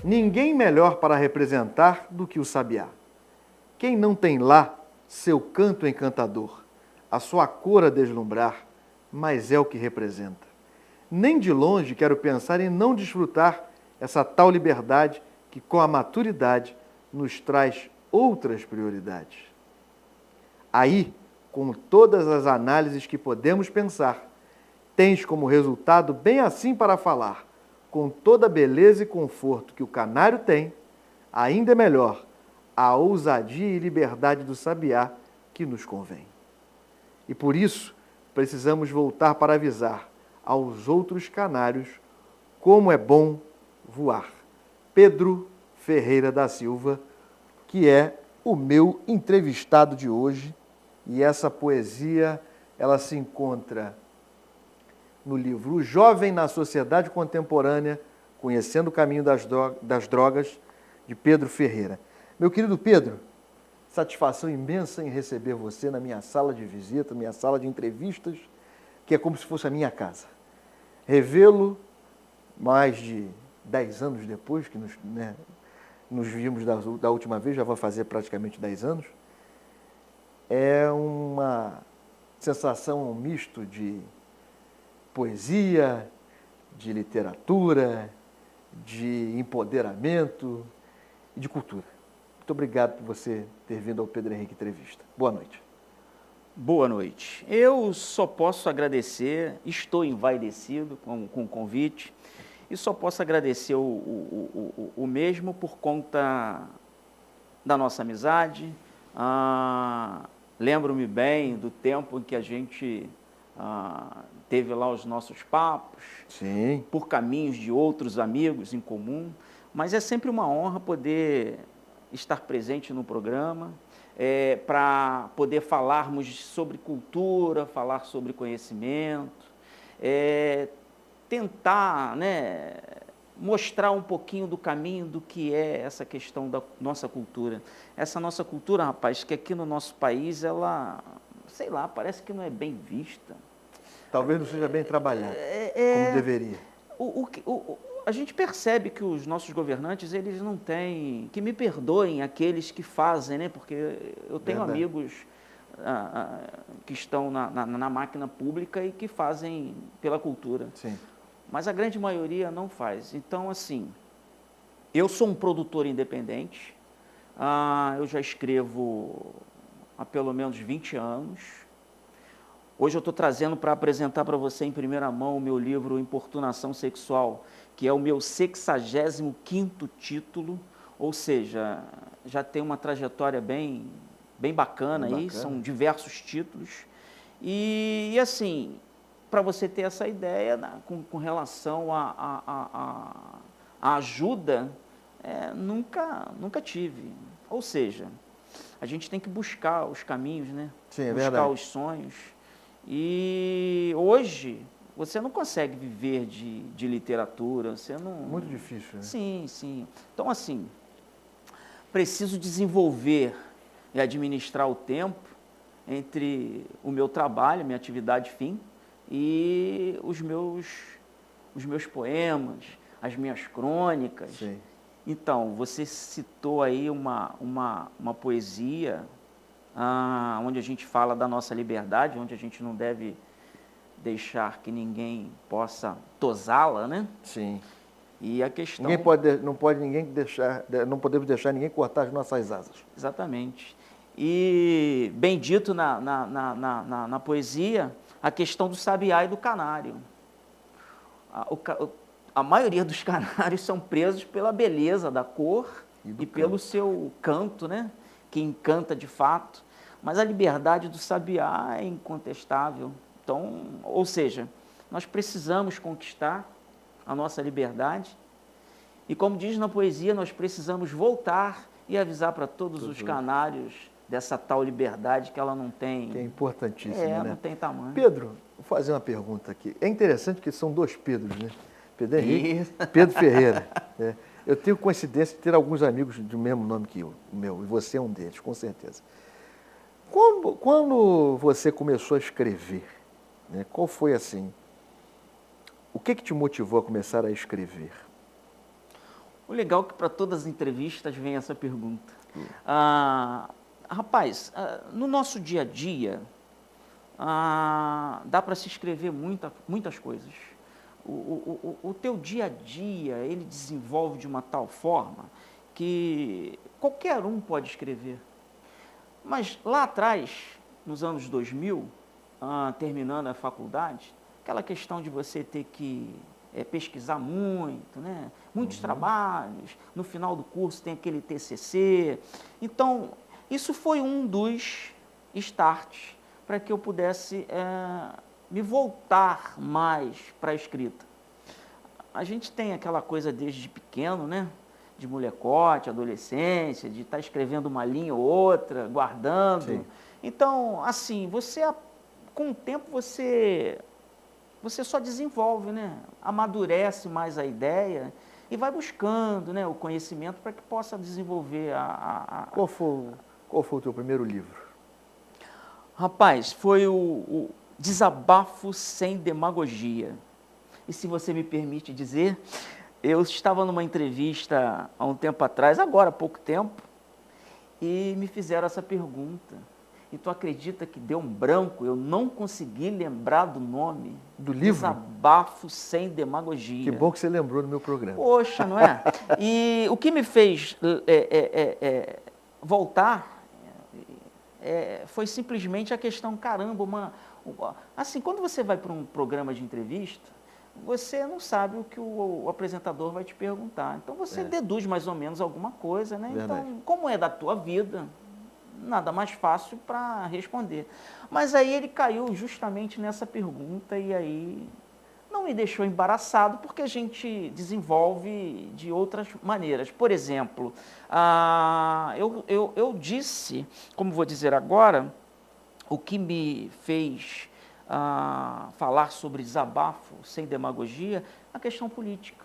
Ninguém melhor para representar do que o sabiá. Quem não tem lá seu canto encantador, a sua cor a deslumbrar, mas é o que representa. Nem de longe quero pensar em não desfrutar essa tal liberdade que, com a maturidade, nos traz outras prioridades. Aí, com todas as análises que podemos pensar, tens como resultado bem assim para falar, com toda a beleza e conforto que o canário tem, ainda é melhor a ousadia e liberdade do sabiá que nos convém. E por isso, precisamos voltar para avisar aos outros canários como é bom voar. Pedro Ferreira da Silva, que é o meu entrevistado de hoje, e essa poesia, ela se encontra no livro O Jovem na Sociedade Contemporânea, Conhecendo o Caminho das Drogas, de Pedro Ferreira. Meu querido Pedro, satisfação imensa em receber você na minha sala de visita, minha sala de entrevistas, que é como se fosse a minha casa. Revê-lo mais de 10 anos depois que nos vimos da última vez, já vai fazer praticamente 10 anos, é uma sensação, um misto de poesia, de literatura, de empoderamento e de cultura. Muito obrigado por você ter vindo ao Pedro Henrique Entrevista. Boa noite. Boa noite. Eu só posso agradecer, estou envaidecido com o convite, e só posso agradecer o mesmo por conta da nossa amizade. Lembro-me bem do tempo em que a gente teve lá os nossos papos, Sim. por caminhos de outros amigos em comum, mas é sempre uma honra poder estar presente no programa, para poder falarmos sobre cultura, falar sobre conhecimento, tentar, né, mostrar um pouquinho do caminho do que é essa questão da nossa cultura. Essa nossa cultura, rapaz, que aqui no nosso país, ela, sei lá, parece que não é bem vista. Talvez não seja bem trabalhado, como deveria. A gente percebe que os nossos governantes, eles não têm, que me perdoem aqueles que fazem, né? Porque eu tenho Verdade. amigos que estão na máquina pública e que fazem pela cultura. Sim. Mas a grande maioria não faz. Então, assim, eu sou um produtor independente, eu já escrevo há pelo menos 20 anos. Hoje eu estou trazendo para apresentar para você em primeira mão o meu livro Importunação Sexual, que é o meu 65º título, ou seja, já tem uma trajetória bem bacana aí, são diversos títulos. E assim, para você ter essa ideia, com relação à ajuda, nunca tive. Ou seja, a gente tem que buscar os caminhos, né? Sim, é buscar verdade. os sonhos. E hoje você não consegue viver de literatura, você não... Muito difícil, né? Sim, sim. Então, assim, preciso desenvolver e administrar o tempo entre o meu trabalho, minha atividade fim, e os meus poemas, as minhas crônicas. Sim. Então, você citou aí uma poesia onde a gente fala da nossa liberdade, onde a gente não deve deixar que ninguém possa tosá-la, né? Sim. E a questão... Não podemos deixar ninguém cortar as nossas asas. Exatamente. E bem dito na poesia, a questão do sabiá e do canário. A maioria dos canários são presos pela beleza da cor e pelo seu canto, né? Que encanta de fato, mas a liberdade do sabiá é incontestável. Então, ou seja, nós precisamos conquistar a nossa liberdade e, como diz na poesia, nós precisamos voltar e avisar para todos os canários dessa tal liberdade que ela não tem. Que é importantíssimo, né? Não tem tamanho. Pedro, vou fazer uma pergunta aqui. É interessante que são dois Pedros, né? Pedro Henrique e Pedro Ferreira. Né? Eu tenho coincidência de ter alguns amigos do mesmo nome que o meu, e você é um deles, com certeza. Quando você começou a escrever, né, qual foi assim? O que te motivou a começar a escrever? O legal é que para todas as entrevistas vem essa pergunta. Rapaz, no nosso dia a dia, dá para se escrever muitas coisas. O teu dia a dia, ele desenvolve de uma tal forma que qualquer um pode escrever. Mas lá atrás, nos anos 2000, terminando a faculdade, aquela questão de você ter que pesquisar muito, né? Muitos trabalhos, no final do curso tem aquele TCC. Então, isso foi um dos starts para que eu pudesse me voltar mais para a escrita. A gente tem aquela coisa desde pequeno, né? De molecote, adolescência, de estar escrevendo uma linha ou outra, guardando. Sim. Então, assim, com o tempo você só desenvolve, né? Amadurece mais a ideia e vai buscando, né, o conhecimento para que possa desenvolver Qual foi o teu primeiro livro? Rapaz, foi o Desabafo Sem Demagogia. E se você me permite dizer, eu estava numa entrevista há um tempo atrás, agora há pouco tempo, e me fizeram essa pergunta. E tu acredita que deu um branco? Eu não consegui lembrar do nome. Do livro? Desabafo Sem Demagogia. Que bom que você lembrou do meu programa. Poxa, não é? E o que me fez voltar foi simplesmente a questão, caramba, assim, quando você vai para um programa de entrevista, você não sabe o que o apresentador vai te perguntar. Então, você deduz mais ou menos alguma coisa, né? Verdade. Então, como é da tua vida, nada mais fácil para responder. Mas aí ele caiu justamente nessa pergunta e aí não me deixou embaraçado, porque a gente desenvolve de outras maneiras. Por exemplo, eu disse, como vou dizer agora, o que me fez falar sobre desabafo sem demagogia, a questão política.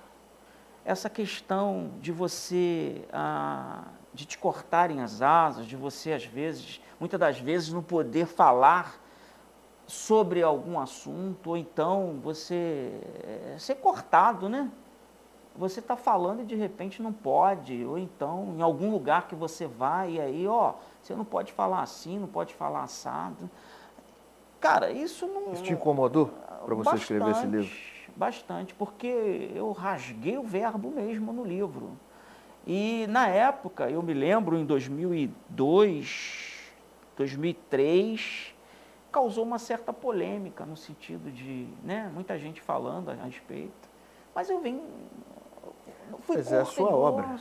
Essa questão de você, de te cortarem as asas, de você, às vezes, muitas das vezes, não poder falar sobre algum assunto, ou então você ser cortado, né? Você está falando e de repente não pode, ou então em algum lugar que você vai, e aí, você não pode falar assim, não pode falar assado. Cara, isso não... Isso te incomodou para você escrever esse livro? Bastante, porque eu rasguei o verbo mesmo no livro. E na época, eu me lembro, em 2002, 2003, causou uma certa polêmica no sentido de, né, muita gente falando a respeito. Mas eu fui Mas é a sua obra.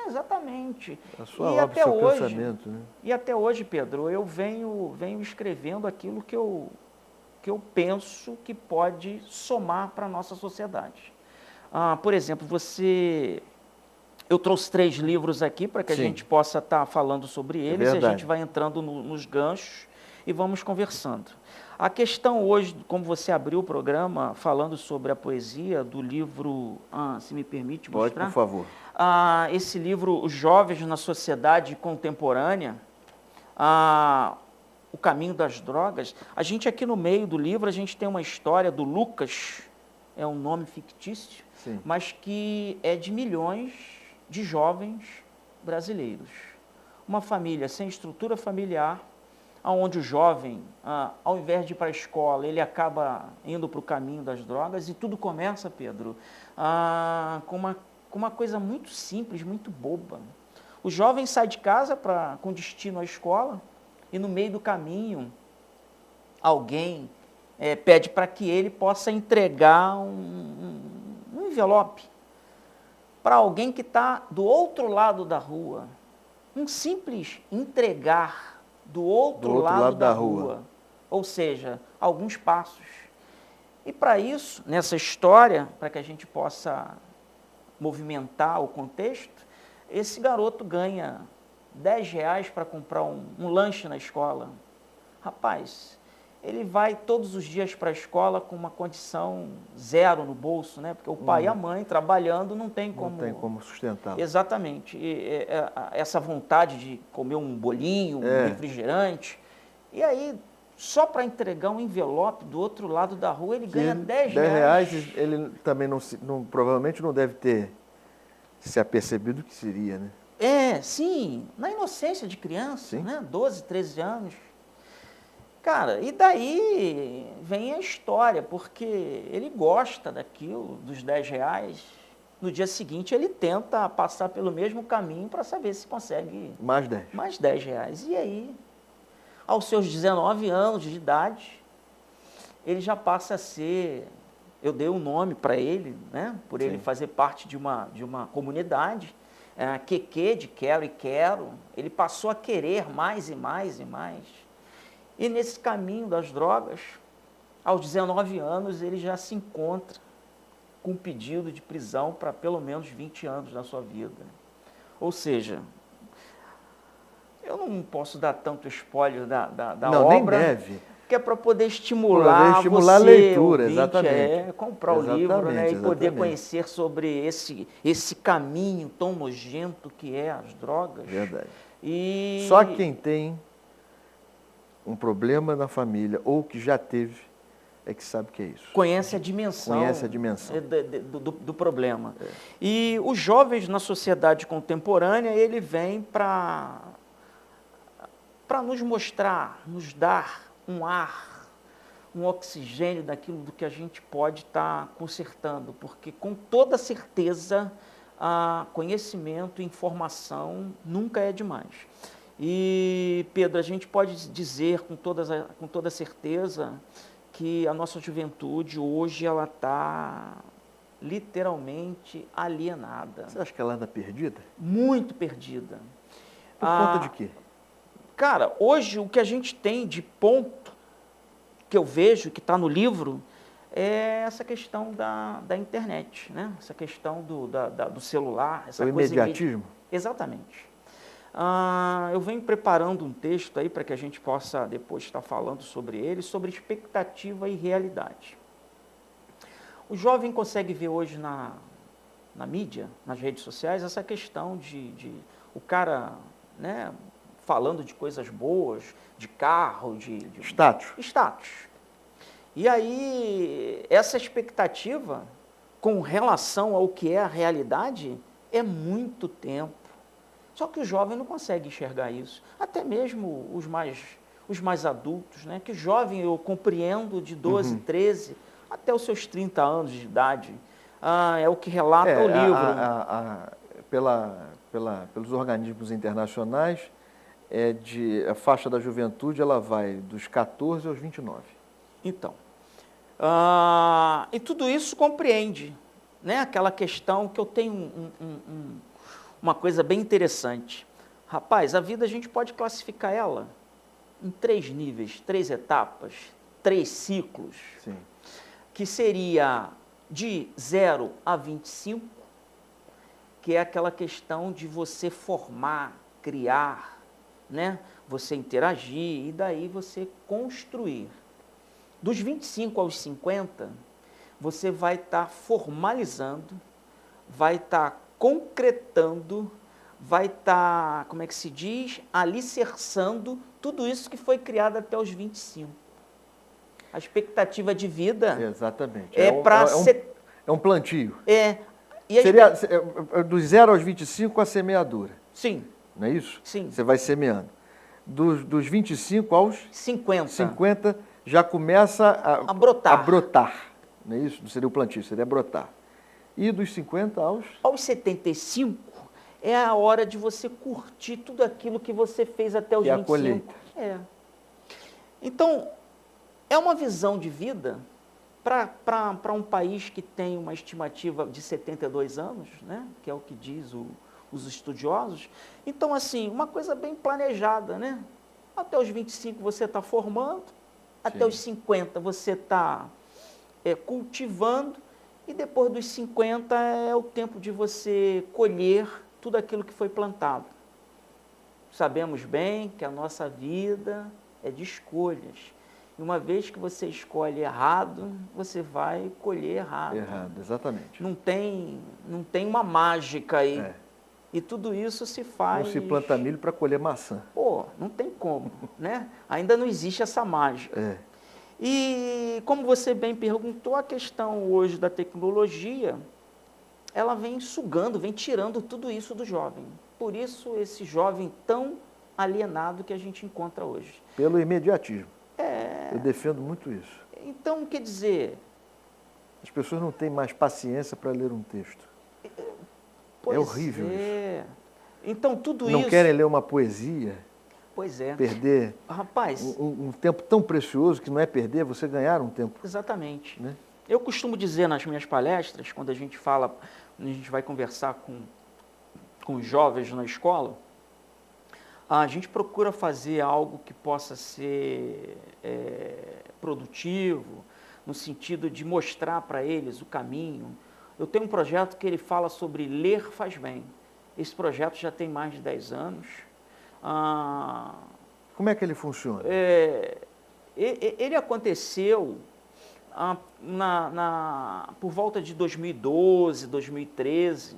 Exatamente. A sua obra, o seu pensamento, né? E até hoje, Pedro, eu venho escrevendo aquilo que eu penso que pode somar para a nossa sociedade. Por exemplo, eu trouxe 3 livros aqui para que a gente possa estar falando sobre eles, e a gente vai entrando nos ganchos e vamos conversando. A questão hoje, como você abriu o programa falando sobre a poesia do livro, se me permite mostrar. Pode, por favor. Esse livro, Os Jovens na Sociedade Contemporânea, O Caminho das Drogas. A gente aqui no meio do livro, a gente tem uma história do Lucas, é um nome fictício, mas que é de milhões de jovens brasileiros. Uma família sem estrutura familiar, onde o jovem, ao invés de ir para a escola, ele acaba indo para o caminho das drogas, e tudo começa, Pedro, com uma coisa muito simples, muito boba. O jovem sai de casa com destino à escola, e no meio do caminho, alguém pede para que ele possa entregar um envelope para alguém que está do outro lado da rua. Um simples entregar do outro lado da rua. Ou seja, alguns passos. E para isso, nessa história, para que a gente possa movimentar o contexto, esse garoto ganha R$10 para comprar um lanche na escola. Rapaz, ele vai todos os dias para a escola com uma condição zero no bolso, né? Porque o pai e a mãe trabalhando não tem como... Não tem como sustentar. Exatamente. Essa vontade de comer um bolinho, um refrigerante. E aí, só para entregar um envelope do outro lado da rua, ele ganha R$10. R$10, ele também provavelmente não deve ter Se apercebido que seria, né? Sim, na inocência de criança, Sim. né? 12, 13 anos. Cara, e daí vem a história, porque ele gosta daquilo, dos 10 reais. No dia seguinte, ele tenta passar pelo mesmo caminho para saber se consegue Mais 10. mais 10 reais. E aí, aos seus 19 anos de idade, ele já passa a ser... Eu dei um nome para ele, né? Por ele Sim. fazer parte de uma comunidade, QQ, de quero e quero. Ele passou a querer mais e mais e mais. E nesse caminho das drogas, aos 19 anos, ele já se encontra com um pedido de prisão para pelo menos 20 anos na sua vida. Ou seja, eu não posso dar tanto spoiler da Não, obra, nem deve. que é para poder estimular a você, leitura, ouvinte, exatamente. comprar o livro, né, e poder Exatamente. conhecer sobre esse caminho tão nojento que é as drogas. Verdade. E... Só quem tem um problema na família ou que já teve é que sabe o que é isso. Conhece a dimensão, do problema. E os jovens na sociedade contemporânea, ele vem para nos mostrar, nos dar um ar, um oxigênio daquilo do que a gente pode estar consertando, porque com toda certeza, conhecimento, informação nunca é demais. E, Pedro, a gente pode dizer com toda certeza que a nossa juventude hoje ela está literalmente alienada. Você acha que ela anda perdida? Muito perdida. Por conta de quê? Cara, hoje o que a gente tem de ponto, que eu vejo, que está no livro, é essa questão da internet, né? Essa questão do celular. Essa O coisa imediatismo? Exatamente. Eu venho preparando um texto aí para que a gente possa depois estar falando sobre ele, sobre expectativa e realidade. O jovem consegue ver hoje na mídia, nas redes sociais, essa questão de o cara, né, falando de coisas boas, de carro, de status. E aí, essa expectativa com relação ao que é a realidade é muito tempo. Só que o jovem não consegue enxergar isso. Até mesmo os mais adultos, né? Que o jovem eu compreendo de 12, 13, até os seus 30 anos de idade. É o que relata o livro. Pelos organismos internacionais, a faixa da juventude ela vai dos 14 aos 29. Então, e tudo isso compreende, né? Aquela questão que eu tenho uma coisa bem interessante. Rapaz, a vida a gente pode classificar ela em 3 níveis, 3 etapas, 3 ciclos. Sim. Que seria de 0 a 25, que é aquela questão de você formar, criar, né? Você interagir e daí você construir. Dos 25 aos 50, você vai estar formalizando, vai estar concretando, vai estar, como é que se diz, alicerçando tudo isso que foi criado até os 25. A expectativa de vida... Exatamente. É um plantio. Seria dos 0 aos 25 a semeadura. Sim. Não é isso? Sim. Você vai semeando. Dos 25 aos 50 já começa a brotar. Não é isso? Não seria o plantio, seria brotar. E dos 50 aos 75 é a hora de você curtir tudo aquilo que você fez até os 25. A colheita. Então, é uma visão de vida para um país que tem uma estimativa de 72 anos, né? Que é o que diz os estudiosos. Então, assim, uma coisa bem planejada, né? Até os 25 você está formando, até os 50 você está cultivando, e depois dos 50 é o tempo de você colher tudo aquilo que foi plantado. Sabemos bem que a nossa vida é de escolhas. E uma vez que você escolhe errado, você vai colher errado. Errado, exatamente. Não tem uma mágica aí. E tudo isso se faz... Não se planta milho para colher maçã. Pô, não tem como, né? Ainda não existe essa mágica. E como você bem perguntou, a questão hoje da tecnologia, ela vem sugando, vem tirando tudo isso do jovem. Por isso, esse jovem tão alienado que a gente encontra hoje. Pelo imediatismo. Eu defendo muito isso. Então, quer dizer... As pessoas não têm mais paciência para ler um texto. Pois é horrível isso. Então, tudo não isso... querem ler uma poesia. Pois é. Perder Rapaz, um tempo tão precioso, que não é perder, você ganhar um tempo. Exatamente. Né? Eu costumo dizer nas minhas palestras, quando a gente vai conversar com os jovens na escola, a gente procura fazer algo que possa ser produtivo, no sentido de mostrar para eles o caminho. Eu tenho um projeto que ele fala sobre ler faz bem. Esse projeto já tem mais de 10 anos. Como é que ele funciona? Ele aconteceu por volta de 2012, 2013,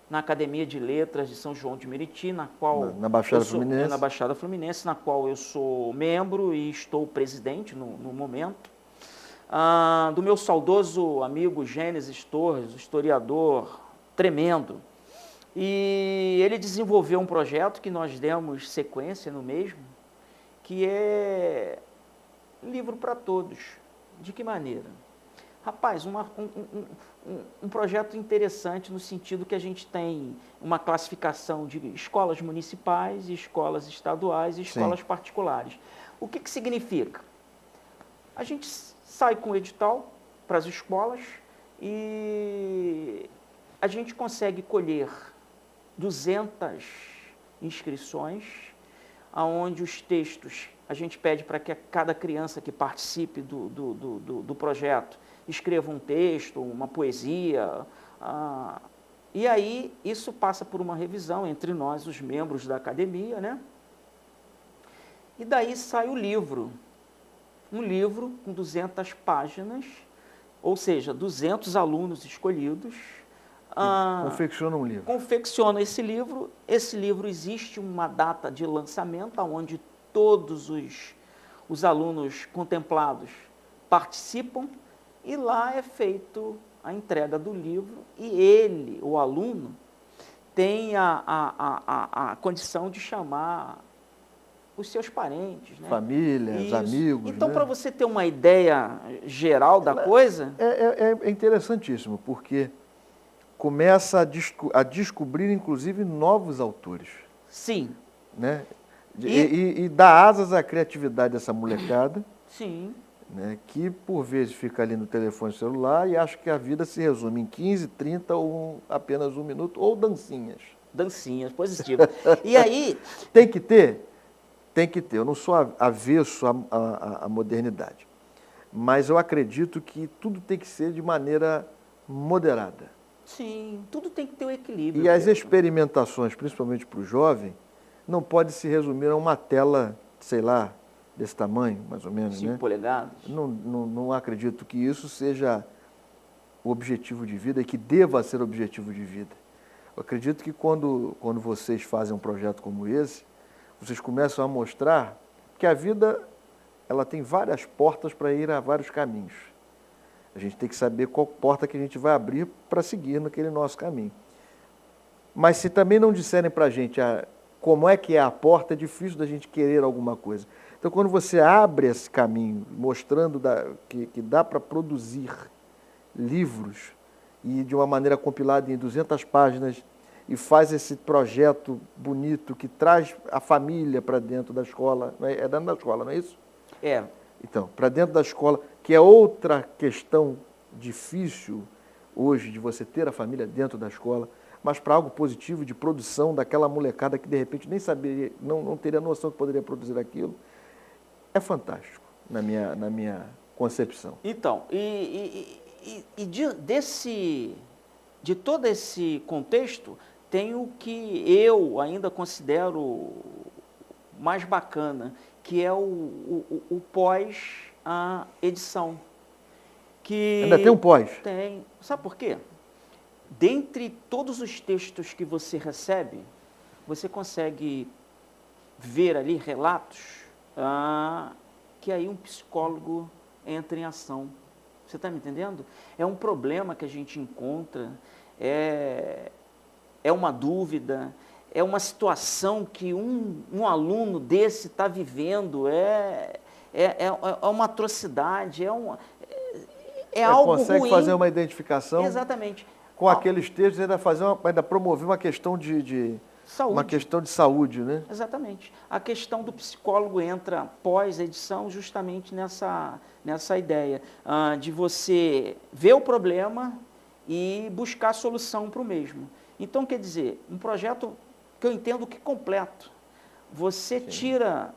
na Academia de Letras de São João de Meriti, na qual na Baixada Fluminense. Na Baixada Fluminense, na qual eu sou membro e estou presidente no momento. Do meu saudoso amigo Gênesis Torres, historiador tremendo. E ele desenvolveu um projeto que nós demos sequência no mesmo, que é livro para todos. De que maneira? Rapaz, um projeto interessante no sentido que a gente tem uma classificação de escolas municipais, escolas estaduais e escolas particulares. O que significa? A gente sai com o edital para as escolas e a gente consegue colher 200 inscrições, onde os textos, a gente pede para que cada criança que participe do projeto escreva um texto, uma poesia, e aí isso passa por uma revisão entre nós, os membros da academia, né? E daí sai o livro, um livro com 200 páginas, ou seja, 200 alunos escolhidos, confecciona um livro. Confecciona esse livro. Esse livro existe uma data de lançamento, onde todos os alunos contemplados participam, e lá é feito a entrega do livro, e ele, o aluno, tem a condição de chamar os seus parentes, né? Famílias, amigos. Então, né? para você ter uma ideia geral da coisa... É interessantíssimo, porque começa a descobrir, inclusive, novos autores. Sim. Né? E dá asas à criatividade dessa molecada. Sim. Né? Que, por vezes, fica ali no telefone celular e acha que a vida se resume em 15, 30 ou apenas um minuto, ou dancinhas. Dancinhas, positivo. E aí... Tem que ter? Tem que ter. Eu não sou avesso à modernidade. Mas eu acredito que tudo tem que ser de maneira moderada. Sim, tudo tem que ter um equilíbrio. E as experimentações, principalmente para o jovem, não pode se resumir a uma tela, sei lá, desse tamanho, mais ou menos. 5 polegadas. Não acredito que isso seja o objetivo de vida e que deva ser objetivo de vida. Eu acredito que quando vocês fazem um projeto como esse, vocês começam a mostrar que a vida ela tem várias portas para ir a vários caminhos. A gente tem que saber qual porta que a gente vai abrir para seguir naquele nosso caminho. Mas se também não disserem para a gente como é que é a porta, é difícil da gente querer alguma coisa. Então, quando você abre esse caminho, mostrando que dá para produzir livros, e de uma maneira compilada em 200 páginas, e faz esse projeto bonito que traz a família para dentro da escola, é dentro da escola, não é isso? É. Então, para dentro da escola, que é outra questão difícil hoje de você ter a família dentro da escola, mas para algo positivo de produção daquela molecada que de repente nem saberia, não teria noção que poderia produzir aquilo, é fantástico na minha concepção. Então, de todo esse contexto, tem o que eu ainda considero mais bacana, que é o pós-edição. Ainda tem um pós? Tem. Sabe por quê? Dentre todos os textos que você recebe, você consegue ver ali relatos que aí um psicólogo entra em ação. Você está me entendendo? É um problema que a gente encontra, é uma dúvida, é uma situação que um aluno desse está vivendo, é uma atrocidade, algo consegue ruim. fazer uma identificação. Exatamente. Com aqueles textos, ainda promover uma questão de saúde. Uma questão de saúde, né? Exatamente. A questão do psicólogo entra pós-edição justamente nessa ideia de você ver o problema e buscar a solução para o mesmo. Então, quer dizer, um projeto que eu entendo que completo. Você tira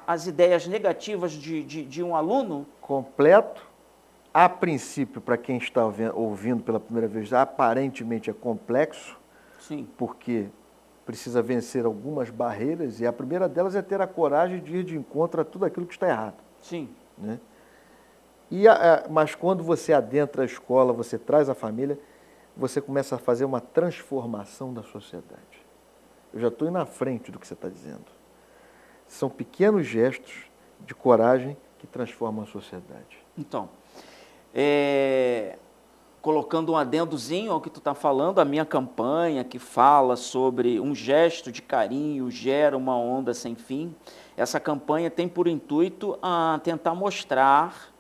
as ideias negativas de um aluno. Completo. A princípio, para quem está ouvindo pela primeira vez, aparentemente é complexo. Sim. Porque precisa vencer algumas barreiras e a primeira delas é ter a coragem de ir de encontro a tudo aquilo que está errado. Sim. Né? Mas quando você adentra a escola, você traz a família, você começa a fazer uma transformação da sociedade. Eu já estou indo na frente do que você está dizendo. São pequenos gestos de coragem que transformam a sociedade. Então, colocando um adendozinho ao que tu está falando, a minha campanha que fala sobre um gesto de carinho gera uma onda sem fim, essa campanha tem por intuito tentar mostrar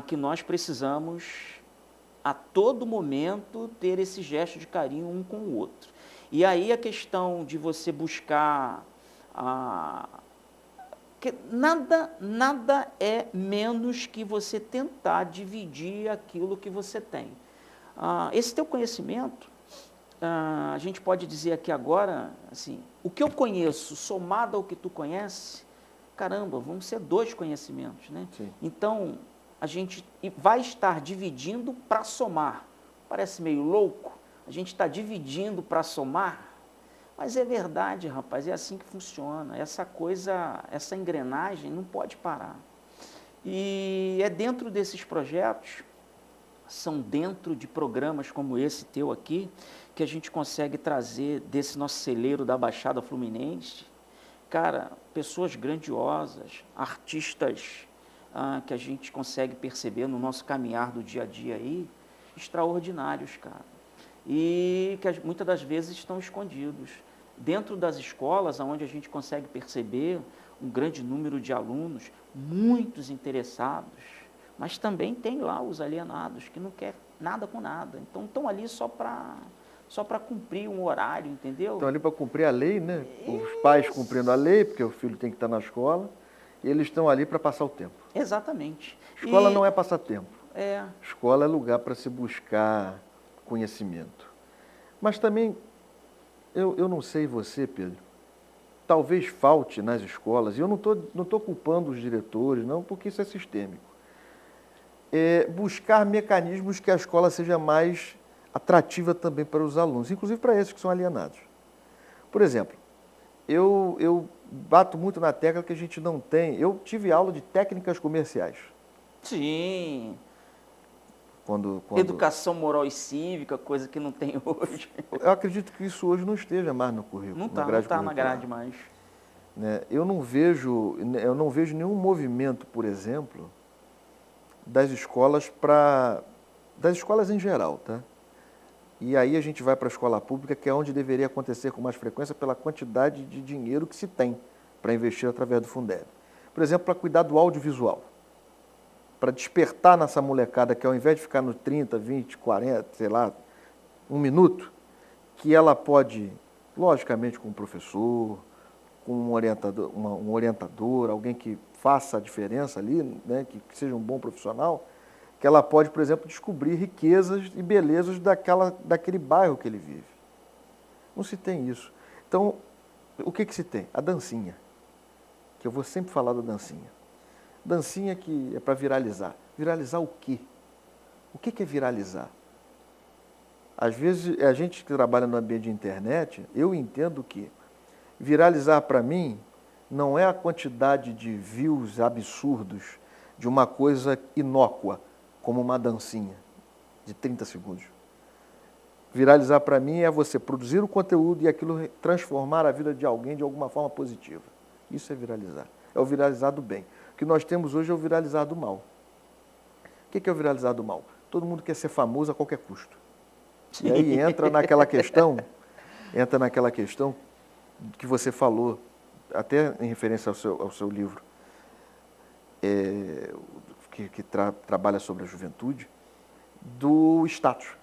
que nós precisamos a todo momento ter esse gesto de carinho um com o outro. E aí a questão de você buscar que nada é menos que você tentar dividir aquilo que você tem. Esse teu conhecimento, a gente pode dizer aqui agora, assim, o que eu conheço somado ao que tu conhece, caramba, vão ser 2 conhecimentos, né? Sim. Então, a gente vai estar dividindo para somar. Parece meio louco, a gente está dividindo para somar, mas é verdade, rapaz, é assim que funciona. Essa engrenagem não pode parar. E é dentro desses projetos, são dentro de programas como esse teu aqui, que a gente consegue trazer desse nosso celeiro da Baixada Fluminense, cara, pessoas grandiosas, artistas que a gente consegue perceber no nosso caminhar do dia a dia aí, extraordinários, cara. E que muitas das vezes estão escondidos. Dentro das escolas, onde a gente consegue perceber um grande número de alunos, muitos interessados, mas também tem lá os alienados, que não querem nada com nada. Então, estão ali só para cumprir um horário, entendeu? Estão ali para cumprir a lei, né? Os pais cumprindo a lei, porque o filho tem que estar na escola, e eles estão ali para passar o tempo. Exatamente. Escola não é passatempo. É. Escola é lugar para se buscar conhecimento. Mas também, eu não sei você, Pedro, talvez falte nas escolas, e eu não tô culpando os diretores, não, porque isso é sistêmico, buscar mecanismos que a escola seja mais atrativa também para os alunos, inclusive para esses que são alienados. Por exemplo, eu bato muito na tecla que a gente não tem. Eu tive aula de técnicas comerciais. Sim. Quando... Educação moral e cívica, coisa que não tem hoje. Eu acredito que isso hoje não esteja mais no currículo. Não está na grade mais. Né? Eu não vejo nenhum movimento, por exemplo, das escolas em geral, tá? E aí a gente vai para a escola pública, que é onde deveria acontecer com mais frequência pela quantidade de dinheiro que se tem para investir através do Fundeb. Por exemplo, para cuidar do audiovisual, para despertar nessa molecada que ao invés de ficar no 30, 20, 40, sei lá, 1 minuto, que ela pode, logicamente com um professor, com um orientador, alguém que faça a diferença ali, né, que seja um bom profissional, que ela pode, por exemplo, descobrir riquezas e belezas daquele bairro que ele vive. Não se tem isso. Então, o que se tem? A dancinha, que eu vou sempre falar da dancinha. Dancinha que é para viralizar. Viralizar o quê? O que é viralizar? Às vezes, a gente que trabalha no ambiente de internet, eu entendo que viralizar para mim não é a quantidade de views absurdos de uma coisa inócua, como uma dancinha de 30 segundos. Viralizar para mim é você produzir o conteúdo e aquilo transformar a vida de alguém de alguma forma positiva. Isso é viralizar. É o viralizar do bem. O que nós temos hoje é o viralizar do mal. que é o viralizar do mal? Todo mundo quer ser famoso a qualquer custo. E aí entra naquela questão que você falou, até em referência ao seu livro, que trabalha sobre a juventude, do status.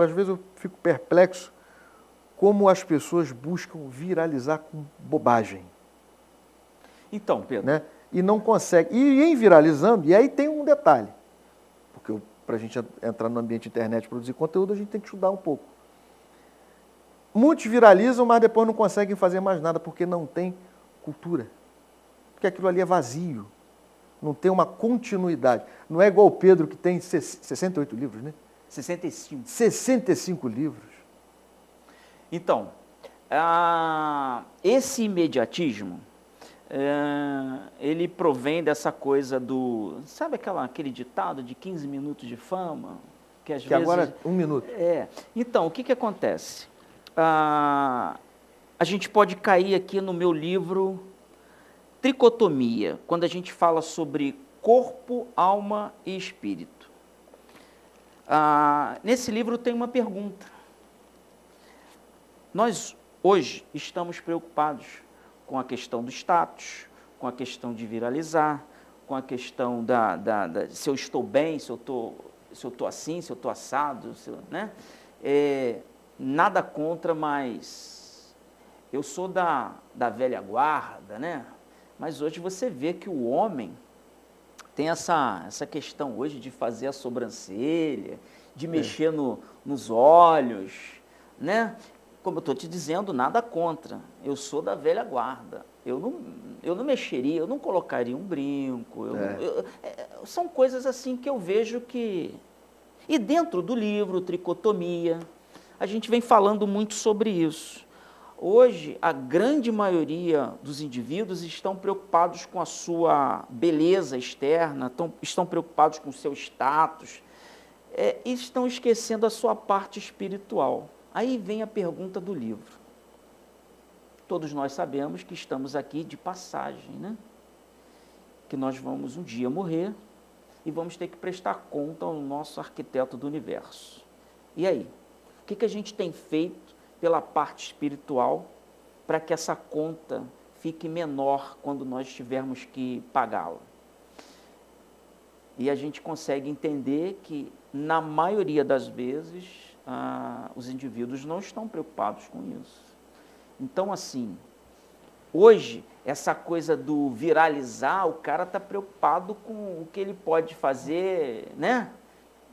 Às vezes eu fico perplexo como as pessoas buscam viralizar com bobagem. Então, Pedro. Né? E não consegue. E em viralizando, e aí tem um detalhe, porque para a gente entrar no ambiente internet e produzir conteúdo, a gente tem que estudar um pouco. Muitos viralizam, mas depois não conseguem fazer mais nada, porque não tem cultura. Porque aquilo ali é vazio. Não tem uma continuidade. Não é igual o Pedro, que tem 68 livros, né? 65. 65 livros. Então, esse imediatismo, ele provém dessa coisa do... Sabe aquele ditado de 15 minutos de fama? Que às vezes... agora é 1 minuto. Então, o que acontece? A gente pode cair aqui no meu livro Tricotomia, quando a gente fala sobre corpo, alma e espírito. Nesse livro tem uma pergunta. Nós, hoje, estamos preocupados com a questão do status, com a questão de viralizar, com a questão se eu estou bem, se eu estou assim, se eu estou assado, né? Nada contra, mas eu sou da velha guarda, né? Mas hoje você vê que o homem tem essa questão hoje de fazer a sobrancelha, de mexer nos olhos, né? Como eu estou te dizendo, nada contra. Eu sou da velha guarda. Eu não mexeria, eu não colocaria um brinco. São coisas assim que eu vejo que... E dentro do livro, Tricotomia, a gente vem falando muito sobre isso. Hoje, a grande maioria dos indivíduos estão preocupados com a sua beleza externa, estão preocupados com o seu status, e estão esquecendo a sua parte espiritual. Aí vem a pergunta do livro. Todos nós sabemos que estamos aqui de passagem, né? Que nós vamos um dia morrer e vamos ter que prestar conta ao nosso arquiteto do universo. E aí? O que a gente tem feito pela parte espiritual para que essa conta fique menor quando nós tivermos que pagá-la? E a gente consegue entender que, na maioria das vezes, os indivíduos não estão preocupados com isso. Então, assim, hoje, essa coisa do viralizar, o cara está preocupado com o que ele pode fazer, né,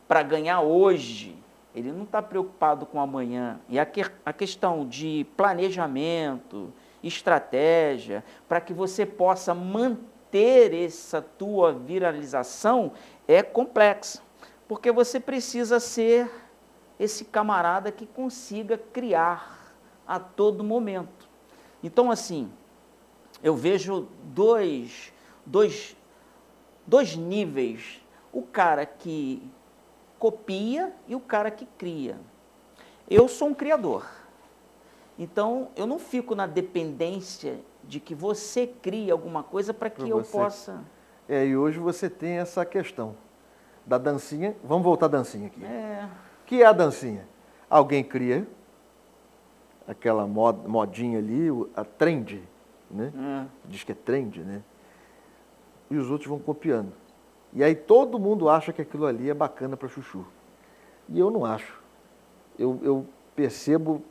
para ganhar hoje. Ele não está preocupado com amanhã. E a questão de planejamento, estratégia, para que você possa manter essa tua viralização, é complexa. Porque você precisa ser esse camarada que consiga criar a todo momento. Então, assim, eu vejo dois níveis. O cara que copia e o cara que cria. Eu sou um criador. Então, eu não fico na dependência de que você crie alguma coisa para que eu possa... E hoje você tem essa questão da dancinha. Vamos voltar à dancinha aqui. O que é a dancinha? Alguém cria aquela modinha ali, a trend, né? Diz que é trend, né? E os outros vão copiando. E aí todo mundo acha que aquilo ali é bacana para chuchu. E eu não acho. Eu percebo,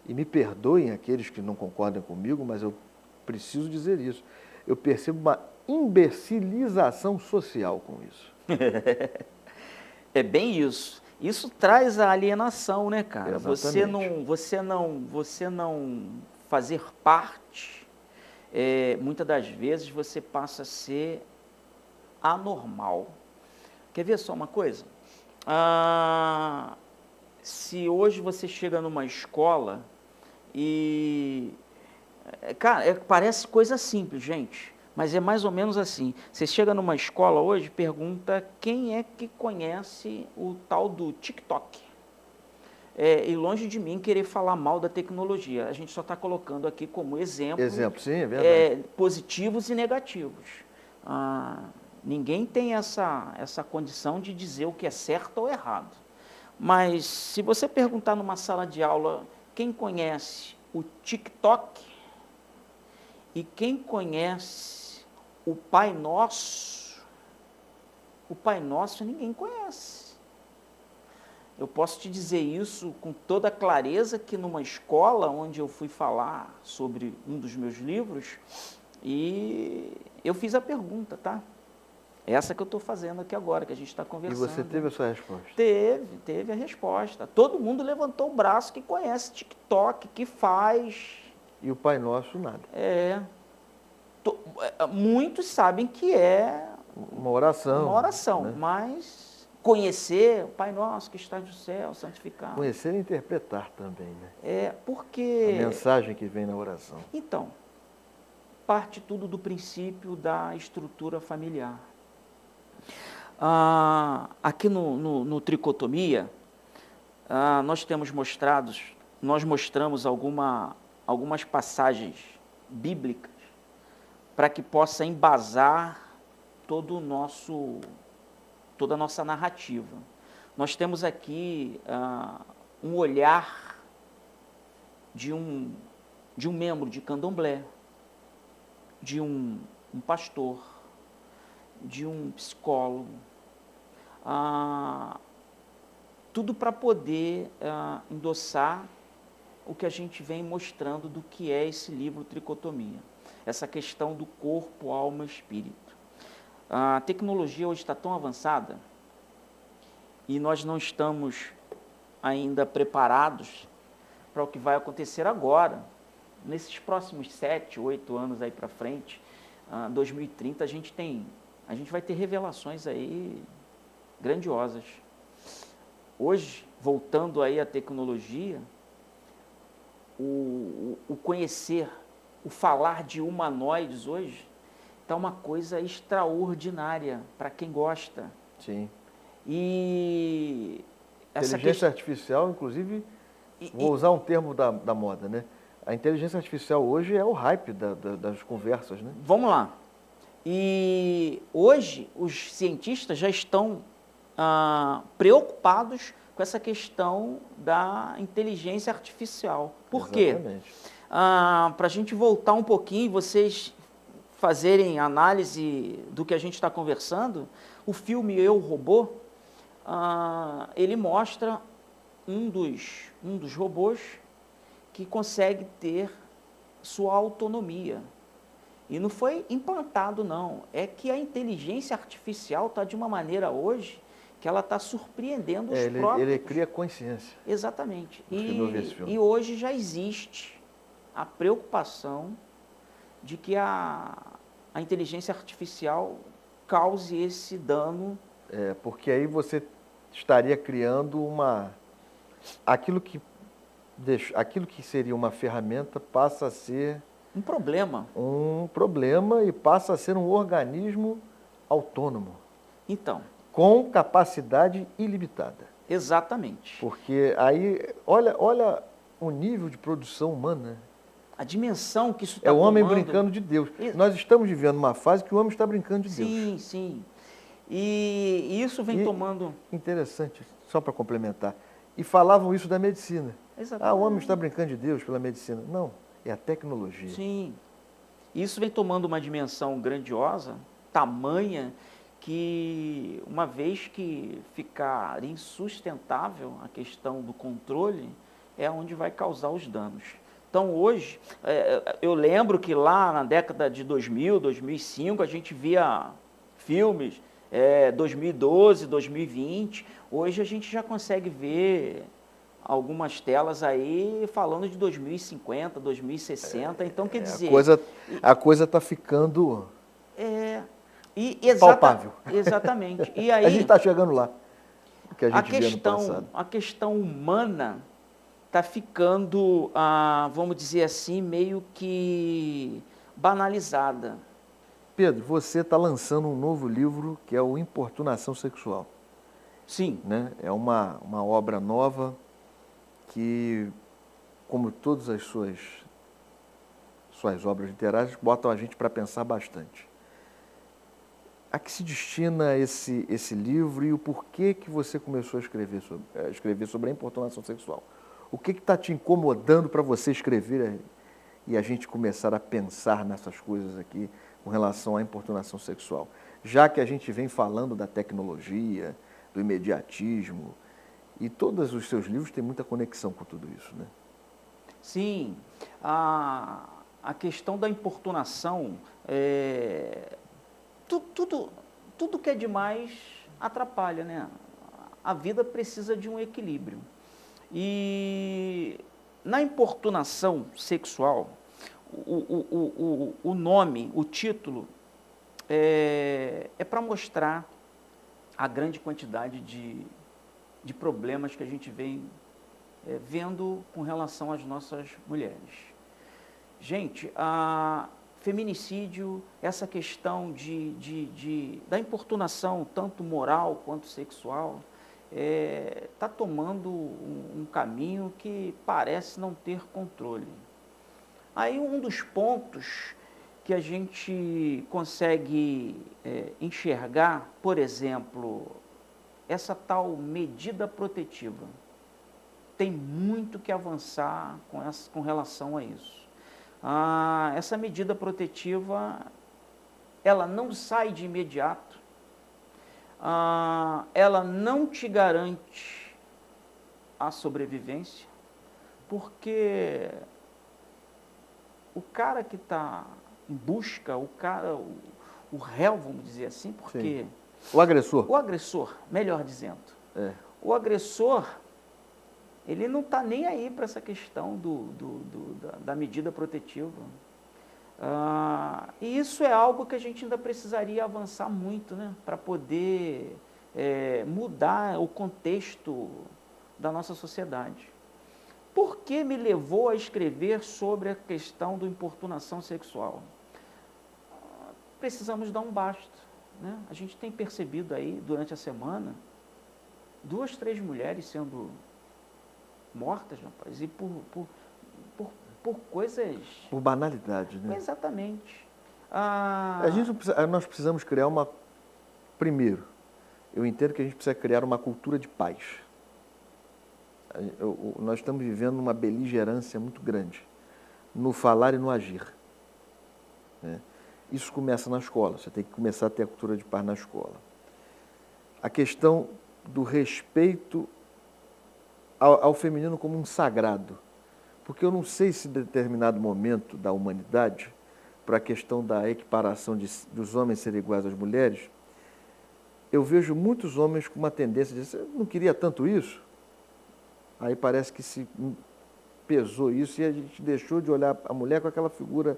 e me perdoem aqueles que não concordam comigo, mas eu preciso dizer isso. Eu percebo uma imbecilização social com isso. É bem isso. Isso traz a alienação, né, cara? Exatamente. Você não fazer parte, muitas das vezes você passa a ser anormal. Quer ver só uma coisa? Se hoje você chega numa escola e... Cara, parece coisa simples, gente, mas é mais ou menos assim. Você chega numa escola hoje, pergunta quem é que conhece o tal do TikTok. E longe de mim querer falar mal da tecnologia, a gente só está colocando aqui como exemplo, sim, é verdade. Positivos e negativos. Ninguém tem essa condição de dizer o que é certo ou errado. Mas se você perguntar numa sala de aula quem conhece o TikTok e quem conhece o Pai Nosso ninguém conhece. Eu posso te dizer isso com toda clareza que numa escola onde eu fui falar sobre um dos meus livros, e eu fiz a pergunta, tá? Essa que eu estou fazendo aqui agora, que a gente está conversando. E você teve a sua resposta? Teve a resposta. Todo mundo levantou o braço que conhece TikTok, que faz. E o Pai Nosso, nada. Muitos sabem que é uma oração, né? Mas conhecer o Pai Nosso que está no céu, santificado. Conhecer e interpretar também, né? Porque... a mensagem que vem na oração. Então, parte tudo do princípio da estrutura familiar. Aqui no Tricotomia, nós mostramos algumas passagens bíblicas para que possa embasar toda a nossa narrativa. Nós temos aqui um olhar de um membro de candomblé, de um pastor, de um psicólogo, tudo para poder endossar o que a gente vem mostrando do que é esse livro Tricotomia, essa questão do corpo, alma e espírito. A tecnologia hoje está tão avançada e nós não estamos ainda preparados para o que vai acontecer agora, nesses próximos 7, 8 anos aí para frente, 2030, a gente vai ter revelações aí grandiosas. Hoje, voltando aí à tecnologia, o conhecer, o falar de humanoides hoje, está uma coisa extraordinária para quem gosta. Sim. E inteligência artificial, inclusive, vou usar um termo da moda, né? A inteligência artificial hoje é o hype das conversas, né? Vamos lá. E hoje os cientistas já estão preocupados com essa questão da inteligência artificial. Por quê? Exatamente. Para a gente voltar um pouquinho, vocês fazerem análise do que a gente está conversando, o filme Eu, Robô, ele mostra um dos robôs que consegue ter sua autonomia. E não foi implantado, não. É que a inteligência artificial está de uma maneira hoje que ela está surpreendendo os próprios. Ele cria consciência. Exatamente. E hoje já existe a preocupação de que a inteligência artificial cause esse dano. Porque aí você estaria criando aquilo que seria uma ferramenta passa a ser um problema. Um problema e passa a ser um organismo autônomo. Então. Com capacidade ilimitada. Exatamente. Porque aí, olha o nível de produção humana. A dimensão que isso está tomando. É o homem tomando. brincando de Deus. Nós estamos vivendo uma fase que o homem está brincando de Deus. Sim, sim. E isso vem tomando... Interessante, só para complementar. E falavam isso da medicina. Exatamente. O homem está brincando de Deus pela medicina. Não, é a tecnologia. Sim. Isso vem tomando uma dimensão grandiosa, tamanha, que uma vez que ficar insustentável a questão do controle, é onde vai causar os danos. Então, hoje, eu lembro que lá na década de 2000, 2005, a gente via filmes, 2012, 2020, hoje a gente já consegue ver algumas telas aí falando de 2050, 2060, então quer dizer... A coisa está ficando palpável. Exatamente. E aí, a gente está chegando lá, que a gente via no passado. A questão humana está ficando, vamos dizer assim, meio que banalizada. Pedro, você está lançando um novo livro que é o Importunação Sexual. Sim. Né? É uma obra nova que, como todas as suas obras literárias, botam a gente para pensar bastante. a que se destina esse livro e o porquê que você começou a escrever sobre a importunação sexual? O que está te incomodando para você escrever e a gente começar a pensar nessas coisas aqui com relação à importunação sexual? Já que a gente vem falando da tecnologia, do imediatismo, e todos os seus livros têm muita conexão com tudo isso, né? Sim, a questão da importunação, tudo que é demais atrapalha, né? A vida precisa de um equilíbrio. E na importunação sexual, o nome, o título, é para mostrar a grande quantidade de problemas que a gente vem vendo com relação às nossas mulheres. Gente, feminicídio, essa questão da importunação, tanto moral quanto sexual, está tomando um caminho que parece não ter controle. Aí um dos pontos que a gente consegue enxergar, por exemplo, essa tal medida protetiva. Tem muito que avançar com relação a isso. Essa medida protetiva, ela não sai de imediato, ela não te garante a sobrevivência, porque o cara que está em busca, o réu, vamos dizer assim, porque... Sim. O agressor. O agressor, melhor dizendo. O agressor, ele não está nem aí para essa questão da medida protetiva. E isso é algo que a gente ainda precisaria avançar muito, né, para poder mudar o contexto da nossa sociedade. Por que me levou a escrever sobre a questão da importunação sexual? Precisamos dar um basta, né? A gente tem percebido aí, durante a semana, 2, 3 mulheres sendo mortas, rapaz, e por coisas... Por banalidade, né? Exatamente. Nós precisamos criar Primeiro, eu entendo que a gente precisa criar uma cultura de paz. Nós estamos vivendo uma beligerância muito grande no falar e no agir, né? Isso começa na escola, você tem que começar a ter a cultura de paz na escola. A questão do respeito ao feminino como um sagrado, porque eu não sei se em determinado momento da humanidade, para a questão da equiparação dos homens serem iguais às mulheres, eu vejo muitos homens com uma tendência de dizer, eu não queria tanto isso. Aí parece que se pesou isso e a gente deixou de olhar a mulher com aquela figura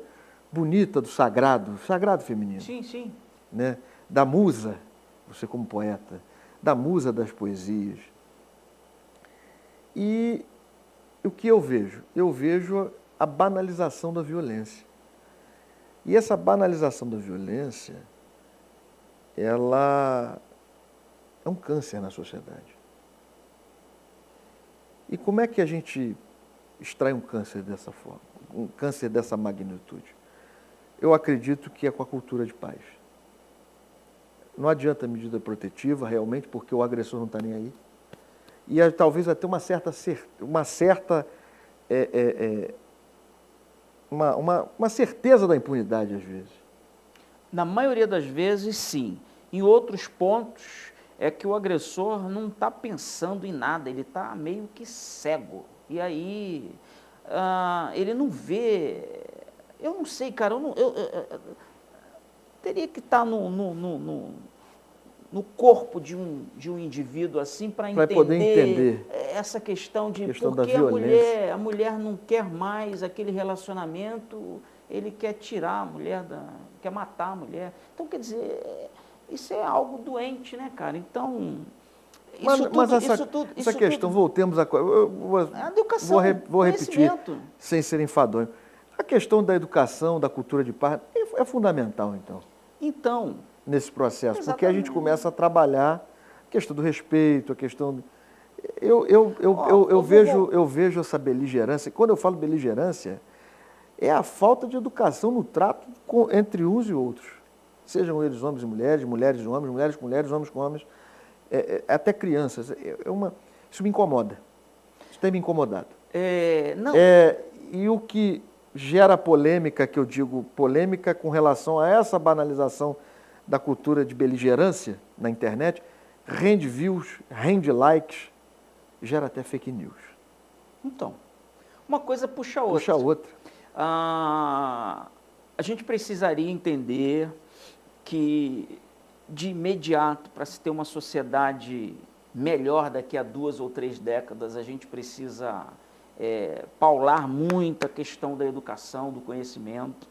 bonita do sagrado feminino. Sim, sim. Né? Da musa, você como poeta, da musa das poesias. E o que eu vejo? Eu vejo a banalização da violência. E essa banalização da violência, ela é um câncer na sociedade. E como é que a gente extrai um câncer dessa forma, um câncer dessa magnitude? Eu acredito que é com a cultura de paz. Não adianta medida protetiva, realmente, porque o agressor não está nem aí. E talvez até uma certeza da impunidade, às vezes. Na maioria das vezes, sim. Em outros pontos, é que o agressor não está pensando em nada, ele está meio que cego. E aí, ele não vê... Eu não sei, cara, eu teria que estar no corpo de um indivíduo assim para poder entender essa questão de questão por que a mulher não quer mais aquele relacionamento, ele quer tirar a mulher, quer matar a mulher. Então, quer dizer, isso é algo doente, né, cara? Então... Essa questão, voltemos a... A educação, vou repetir, sem ser enfadonho. A questão da educação, da cultura de paz, é fundamental, então. Nesse processo, exatamente. Porque a gente começa a trabalhar a questão do respeito, a questão... Eu vejo essa beligerância, quando eu falo beligerância, é a falta de educação no trato entre uns e outros. sejam eles homens e mulheres, mulheres e homens, mulheres com mulheres, homens com homens, até crianças. Isso me incomoda. Isso tem me incomodado. Não. E o que gera polêmica, que eu digo polêmica com relação a essa banalização da cultura de beligerância na internet, rende views, rende likes, gera até fake news. Então, uma coisa puxa a outra. Puxa a outra. A gente precisaria entender que, de imediato, para se ter uma sociedade melhor daqui a 2 ou 3 décadas, a gente precisa paular muito a questão da educação, do conhecimento.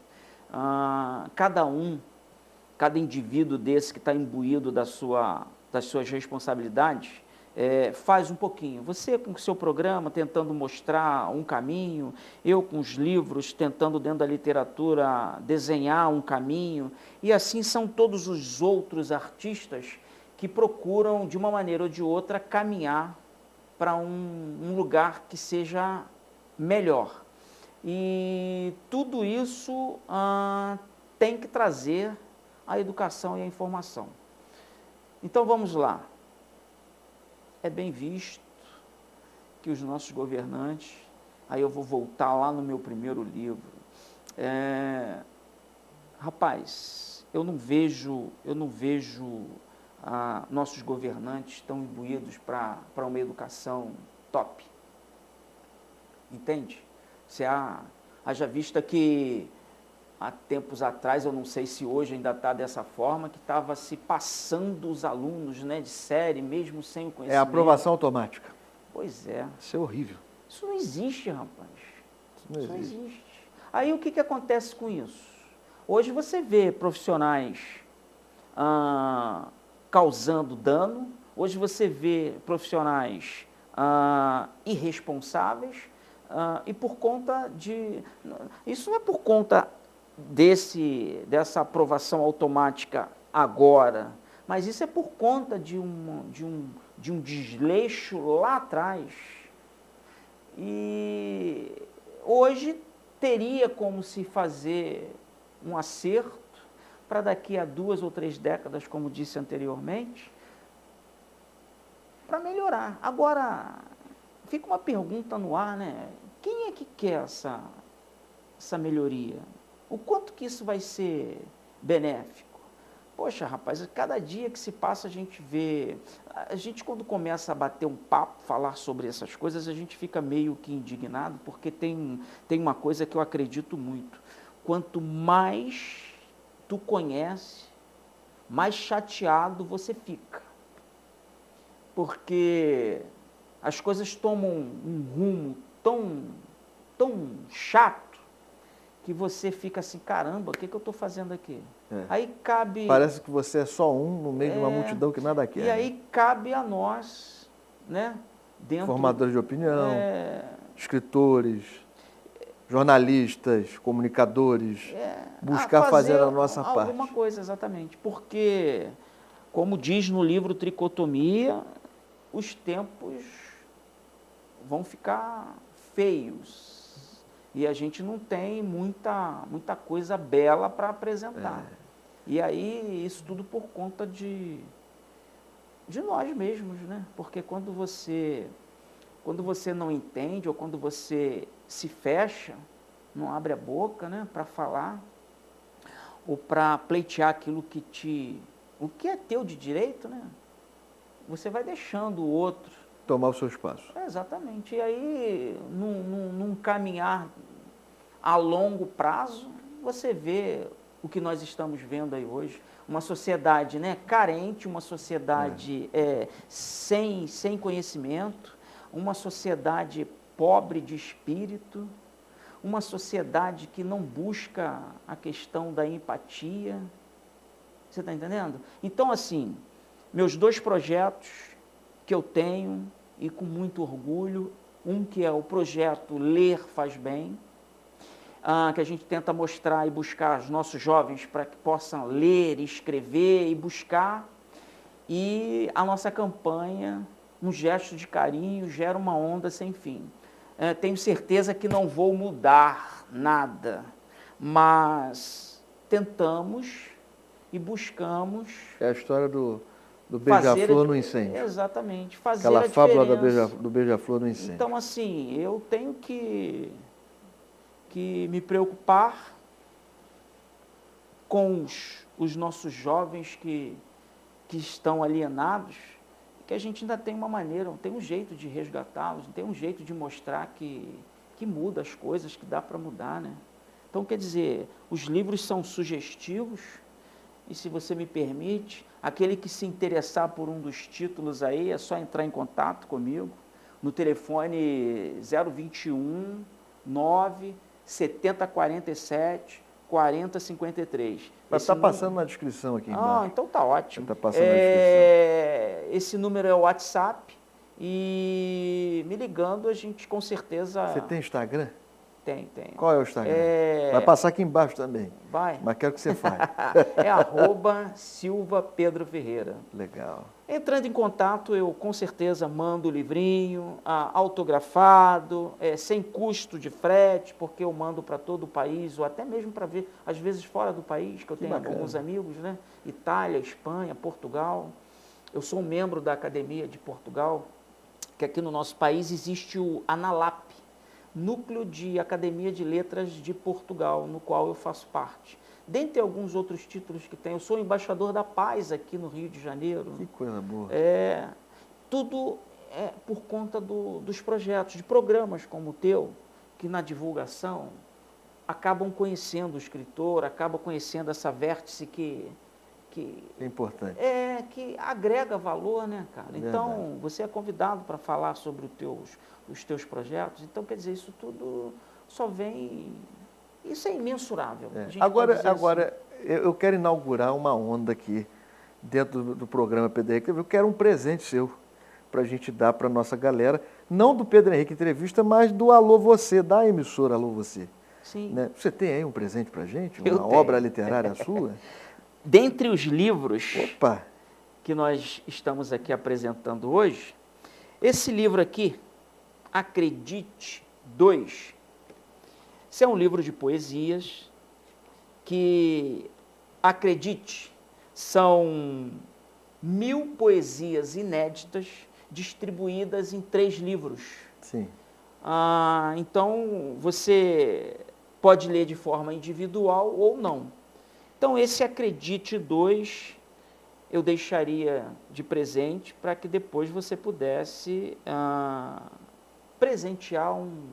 Cada indivíduo desse que está imbuído das suas responsabilidades, faz um pouquinho. Você com o seu programa tentando mostrar um caminho, eu com os livros tentando dentro da literatura desenhar um caminho, e assim são todos os outros artistas que procuram de uma maneira ou de outra caminhar para um lugar que seja melhor. E tudo isso tem que trazer a educação e a informação. Então vamos lá. É bem visto que os nossos governantes, aí eu vou voltar lá no meu primeiro livro, rapaz, eu não vejo nossos governantes tão imbuídos para uma educação top. Entende? Haja vista que há tempos atrás, eu não sei se hoje ainda está dessa forma, que estava se passando os alunos, né, de série, mesmo sem o conhecimento. É aprovação automática. Pois é. Isso é horrível. Isso não existe, rapaz. Isso não existe. Aí o que acontece com isso? Hoje você vê profissionais causando dano, hoje você vê profissionais irresponsáveis, e por conta de... Isso não é por conta dessa aprovação automática agora, mas isso é por conta de um desleixo lá atrás. E hoje teria como se fazer um acerto para daqui a 2 ou 3 décadas, como disse anteriormente, para melhorar. Agora, fica uma pergunta no ar, né? Quem é que quer essa melhoria? O quanto que isso vai ser benéfico? Poxa, rapaz, cada dia que se passa a gente vê... A gente, quando começa a bater um papo, falar sobre essas coisas, a gente fica meio que indignado, porque tem uma coisa que eu acredito muito. Quanto mais tu conhece, mais chateado você fica. Porque as coisas tomam um rumo tão chato, que você fica assim, caramba, o que eu estou fazendo aqui? Aí cabe... Parece que você é só um no meio de uma multidão que nada quer. E aí cabe a nós, né? Formadores de opinião, escritores, jornalistas, comunicadores, buscar fazer a nossa parte. Alguma coisa, exatamente. Porque, como diz no livro Tricotomia, os tempos vão ficar feios. E a gente não tem muita coisa bela para apresentar. E aí, isso tudo por conta de nós mesmos, né? Porque quando você não entende, ou quando você se fecha, não abre a boca, né, para falar, ou para pleitear aquilo o que é teu de direito, né? Você vai deixando o outro tomar o seu espaço. Exatamente. E aí, num caminhar a longo prazo, você vê o que nós estamos vendo aí hoje. Uma sociedade, né, carente, uma sociedade sem conhecimento, uma sociedade pobre de espírito, uma sociedade que não busca a questão da empatia. Você está entendendo? Então, assim, meus 2 projetos que eu tenho, e com muito orgulho, um que é o projeto Ler Faz Bem, que a gente tenta mostrar e buscar os nossos jovens para que possam ler, escrever e buscar, e a nossa campanha, um gesto de carinho, gera uma onda sem fim. Tenho certeza que não vou mudar nada, mas tentamos e buscamos É a história do fazer beija-flor no incêndio. Exatamente, fazer Aquela a fábula diferença. do beija-flor no incêndio. Então, assim, eu tenho que me preocupar com os nossos jovens que estão alienados, que a gente ainda tem uma maneira, tem um jeito de resgatá-los, tem um jeito de mostrar que muda as coisas, que dá para mudar, né? Então, quer dizer, os livros são sugestivos, e se você me permite, aquele que se interessar por um dos títulos aí, é só entrar em contato comigo, no telefone 021 9 7047 4053. Mas está passando na descrição aqui embaixo. Então tá ótimo. Está passando na descrição. Esse número é o WhatsApp e me ligando a gente com certeza... Você tem Instagram? Tem. Qual é o Instagram? Vai passar aqui embaixo também. Vai. Mas quero que você fale. É @Silva Pedro Ferreira. Legal. Entrando em contato, eu com certeza mando o livrinho, autografado, sem custo de frete, porque eu mando para todo o país, ou até mesmo para ver, às vezes fora do país, que eu tenho alguns amigos, né? Itália, Espanha, Portugal. Eu sou um membro da Academia de Portugal, que aqui no nosso país existe o ANALAP, Núcleo de Academia de Letras de Portugal, no qual eu faço parte. Dentre alguns outros títulos que tenho, eu sou embaixador da paz aqui no Rio de Janeiro. Que coisa boa. Tudo é por conta dos projetos, de programas como o teu, que na divulgação acabam conhecendo o escritor, acabam conhecendo essa vértice que é importante. Que agrega valor, né, cara? Verdade. Então, você é convidado para falar sobre os teus projetos. Então, quer dizer, isso tudo só vem... Isso é imensurável. Agora, eu quero inaugurar uma onda aqui, dentro do programa Pedro Henrique. Eu quero um presente seu, para a gente dar para a nossa galera. Não do Pedro Henrique Entrevista, mas do Alô Você, da emissora Alô Você. Sim. Né? Você tem aí um presente para a gente? Eu Uma tenho. obra literária sua? Dentre os livros Opa, que nós estamos aqui apresentando hoje, esse livro aqui, Acredite 2, esse é um livro de poesias que, acredite, são 1000 poesias inéditas distribuídas em 3 livros. sim. Então, você pode ler de forma individual ou não. Então, esse Acredite 2, eu deixaria de presente para que depois você pudesse presentear um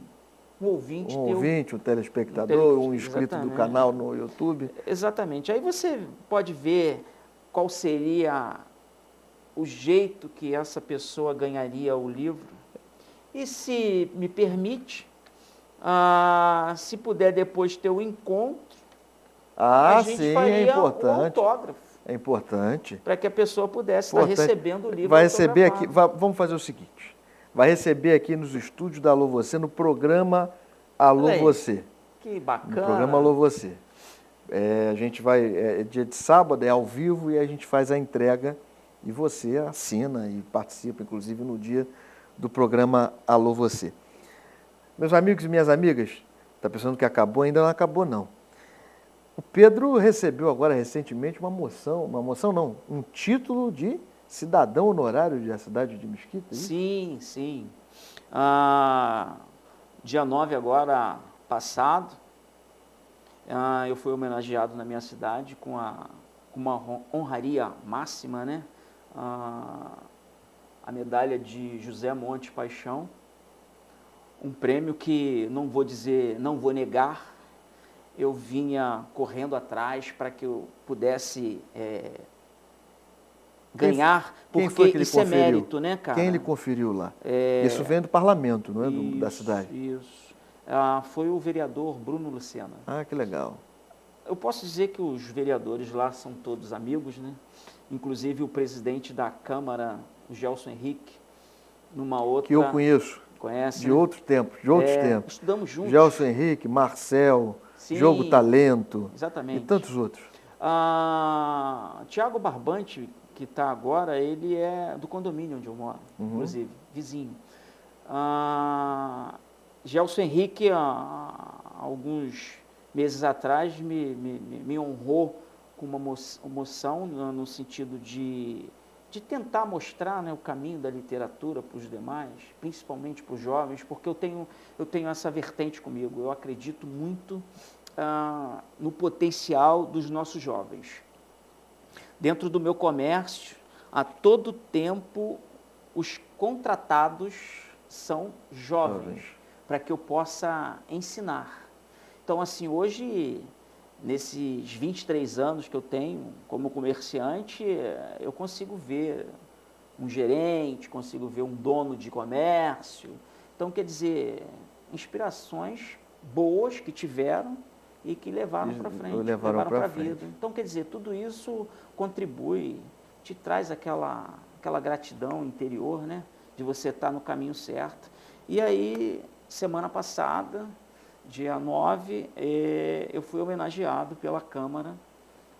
ouvinte. Um telespectador, um inscrito do canal no YouTube. Exatamente. Aí você pode ver qual seria o jeito que essa pessoa ganharia o livro. E se me permite, se puder depois ter o encontro, a gente sim, faria é importante. um autógrafo. É importante. Para que a pessoa pudesse estar recebendo o livro. Vai receber aqui, vamos fazer o seguinte, vai receber aqui nos estúdios da Alô Você, no programa Alô Você. Que bacana. No programa Alô Você. A gente vai, dia de sábado, é ao vivo, e a gente faz a entrega, e você assina e participa, inclusive, no dia do programa Alô Você. Meus amigos e minhas amigas, está pensando que acabou? Ainda não acabou, não. O Pedro recebeu agora recentemente um título de cidadão honorário da cidade de Mesquita. É isso? Sim, sim. Dia 9 agora passado, eu fui homenageado na minha cidade com uma honraria máxima, né? A medalha de José Monte Paixão, um prêmio que não vou negar, eu vinha correndo atrás para que eu pudesse ganhar, porque isso é mérito, né, cara? Quem lhe conferiu lá? Isso vem do parlamento, não é? Da cidade. Isso. Foi o vereador Bruno Lucena. Que legal. Eu posso dizer que os vereadores lá são todos amigos, né? Inclusive o presidente da Câmara, o Gelson Henrique, numa outra... Que eu conheço. Conhece? De outros tempos, tempos. Estudamos juntos. Gelson Henrique, Marcel... Sim, Jogo Talento, exatamente. E tantos outros. Tiago Barbante, que está agora, ele é do condomínio onde eu moro, inclusive, vizinho. Gelson Henrique, há alguns meses atrás, me honrou com uma moção no sentido de tentar mostrar, né, o caminho da literatura para os demais, principalmente para os jovens, porque eu tenho essa vertente comigo. Eu acredito muito no potencial dos nossos jovens. Dentro do meu comércio, a todo tempo, os contratados são jovens, para que eu possa ensinar. Então, assim, hoje, nesses 23 anos que eu tenho como comerciante, eu consigo ver um gerente, consigo ver um dono de comércio. Então, quer dizer, inspirações boas que tiveram e que levaram para frente, levaram para a vida. Então, quer dizer, tudo isso contribui, te traz aquela gratidão interior, né, de você estar no caminho certo. E aí, semana passada, dia 9, eu fui homenageado pela Câmara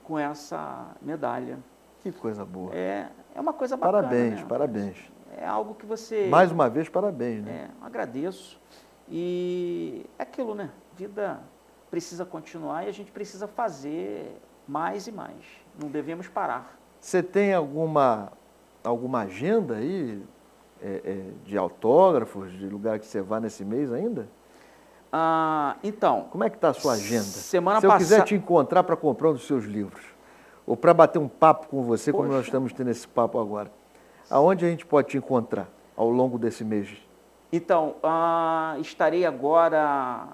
com essa medalha. Que coisa boa. É uma coisa bacana. Parabéns, né? Parabéns. É algo que você... Mais uma vez, parabéns, né? Agradeço. E é aquilo, né? Vida precisa continuar e a gente precisa fazer mais e mais. Não devemos parar. Você tem alguma agenda aí de autógrafos, de lugar que você vá nesse mês ainda? Então... Como é que está a sua agenda? Se eu quiser te encontrar para comprar um dos seus livros, ou para bater um papo com você, como nós estamos tendo esse papo agora, aonde a gente pode te encontrar ao longo desse mês? Então, estarei agora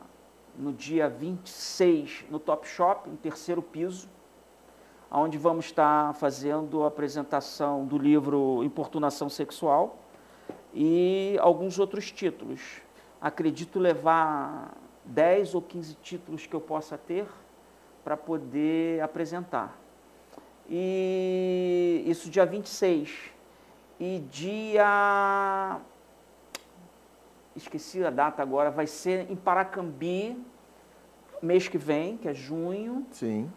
no dia 26 no Top Shop, no 3º piso, onde vamos estar fazendo a apresentação do livro Importunação Sexual e alguns outros títulos. Acredito levar 10 ou 15 títulos que eu possa ter para poder apresentar. E isso dia 26. E dia... esqueci a data agora, vai ser em Paracambi, mês que vem, que é junho. Sim.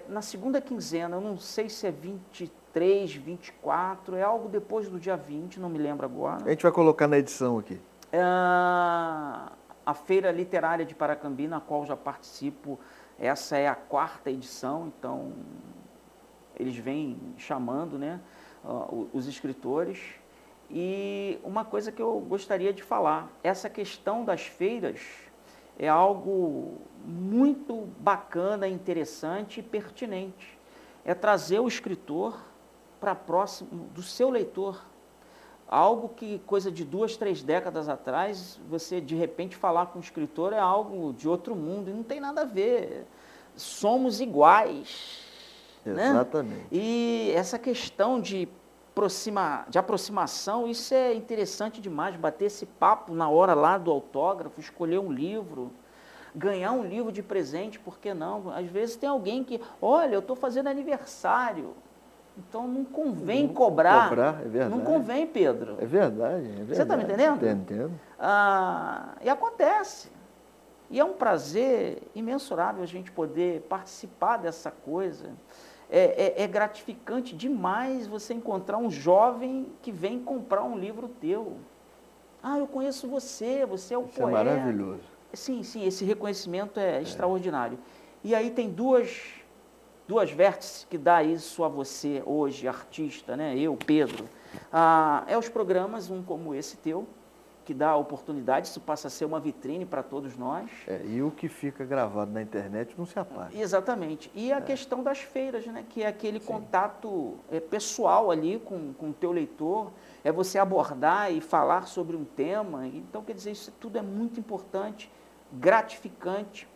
Na segunda quinzena, eu não sei se é 23, 24, é algo depois do dia 20, não me lembro agora. A gente vai colocar na edição aqui. A Feira Literária de Paracambi, na qual já participo, essa é a 4ª edição, então eles vêm chamando, né, os escritores. E uma coisa que eu gostaria de falar, essa questão das feiras é algo muito bacana, interessante e pertinente. É trazer o escritor para próximo do seu leitor. Algo que, coisa de 2, 3 décadas atrás, você de repente falar com o escritor é algo de outro mundo, e não tem nada a ver. Somos iguais. Exatamente. Né? E essa questão de aproximação, isso é interessante demais, bater esse papo na hora lá do autógrafo, escolher um livro, ganhar um livro de presente, por que não? Às vezes tem alguém que, olha, eu estou fazendo aniversário, então não convém cobrar. É verdade. Não convém, Pedro. É verdade. Você está me entendendo? Entendo. E acontece. E é um prazer imensurável a gente poder participar dessa coisa. É gratificante demais você encontrar um jovem que vem comprar um livro teu. Eu conheço você é o poeta. É maravilhoso. Sim, esse reconhecimento é extraordinário. E aí tem duas vértices que dá isso a você hoje, artista, né? Eu, Pedro. Os programas, um como esse teu, que dá a oportunidade, isso passa a ser uma vitrine para todos nós. E o que fica gravado na internet não se apaga. Exatamente. E a questão das feiras, né? Que é aquele contato pessoal ali com o teu leitor, é você abordar e falar sobre um tema. Então, quer dizer, isso tudo é muito importante, gratificante,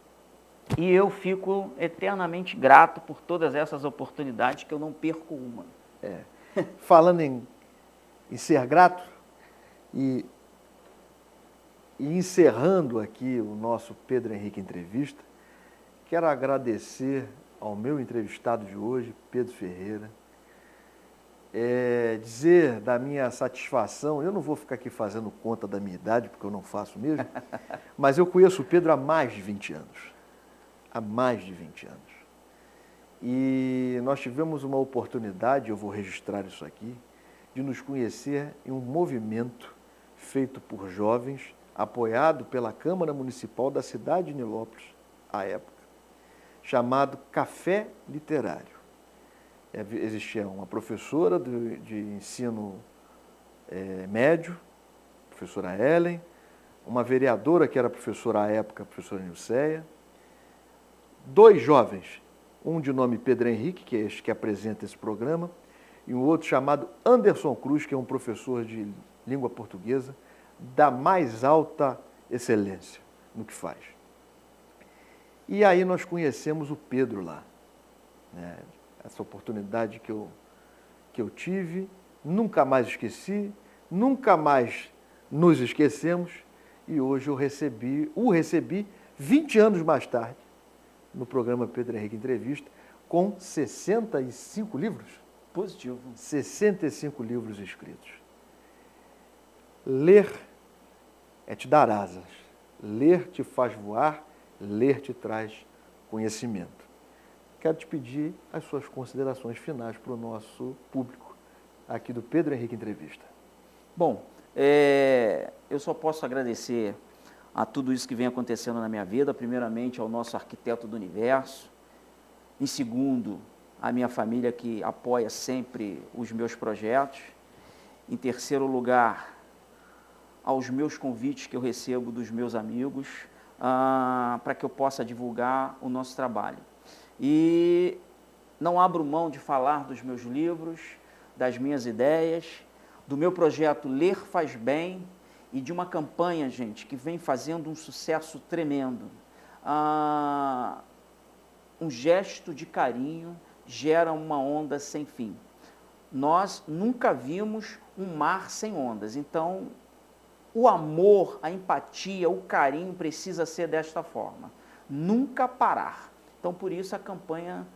e eu fico eternamente grato por todas essas oportunidades, que eu não perco uma. Falando em ser grato, e encerrando aqui o nosso Pedro Henrique Entrevista, quero agradecer ao meu entrevistado de hoje, Pedro Ferreira, dizer da minha satisfação. Eu não vou ficar aqui fazendo conta da minha idade, porque eu não faço mesmo, mas eu conheço o Pedro há mais de 20 anos. Há mais de 20 anos. E nós tivemos uma oportunidade, eu vou registrar isso aqui, de nos conhecer em um movimento feito por jovens, apoiado pela Câmara Municipal da cidade de Nilópolis, à época, chamado Café Literário. Existia uma professora de ensino médio, professora Ellen, uma vereadora que era professora à época, professora Nilceia, 2 jovens, um de nome Pedro Henrique, que é este que apresenta esse programa, e um outro chamado Anderson Cruz, que é um professor de língua portuguesa da mais alta excelência no que faz. E aí nós conhecemos o Pedro lá, né? Essa oportunidade que eu tive, nunca mais esqueci, nunca mais nos esquecemos, e hoje o recebi 20 anos mais tarde, no programa Pedro Henrique Entrevista, com 65 livros. Positivo. 65 livros escritos. Ler é te dar asas. Ler te faz voar, ler te traz conhecimento. Quero te pedir as suas considerações finais para o nosso público aqui do Pedro Henrique Entrevista. Bom, eu só posso agradecer a tudo isso que vem acontecendo na minha vida, primeiramente ao nosso arquiteto do universo, em segundo, a minha família que apoia sempre os meus projetos, em terceiro lugar, aos meus convites que eu recebo dos meus amigos, para que eu possa divulgar o nosso trabalho. E não abro mão de falar dos meus livros, das minhas ideias, do meu projeto Ler Faz Bem e de uma campanha, gente, que vem fazendo um sucesso tremendo. Um gesto de carinho gera uma onda sem fim. Nós nunca vimos um mar sem ondas, então o amor, a empatia, o carinho precisa ser desta forma, nunca parar. Então por isso a campanha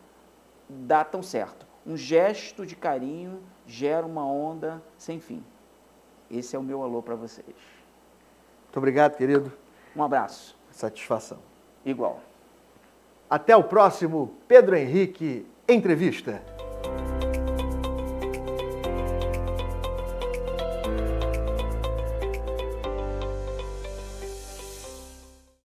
dá tão certo. Um gesto de carinho gera uma onda sem fim. Esse é o meu alô para vocês. Muito obrigado, querido. Um abraço. Satisfação. Igual. Até o próximo Pedro Henrique Entrevista.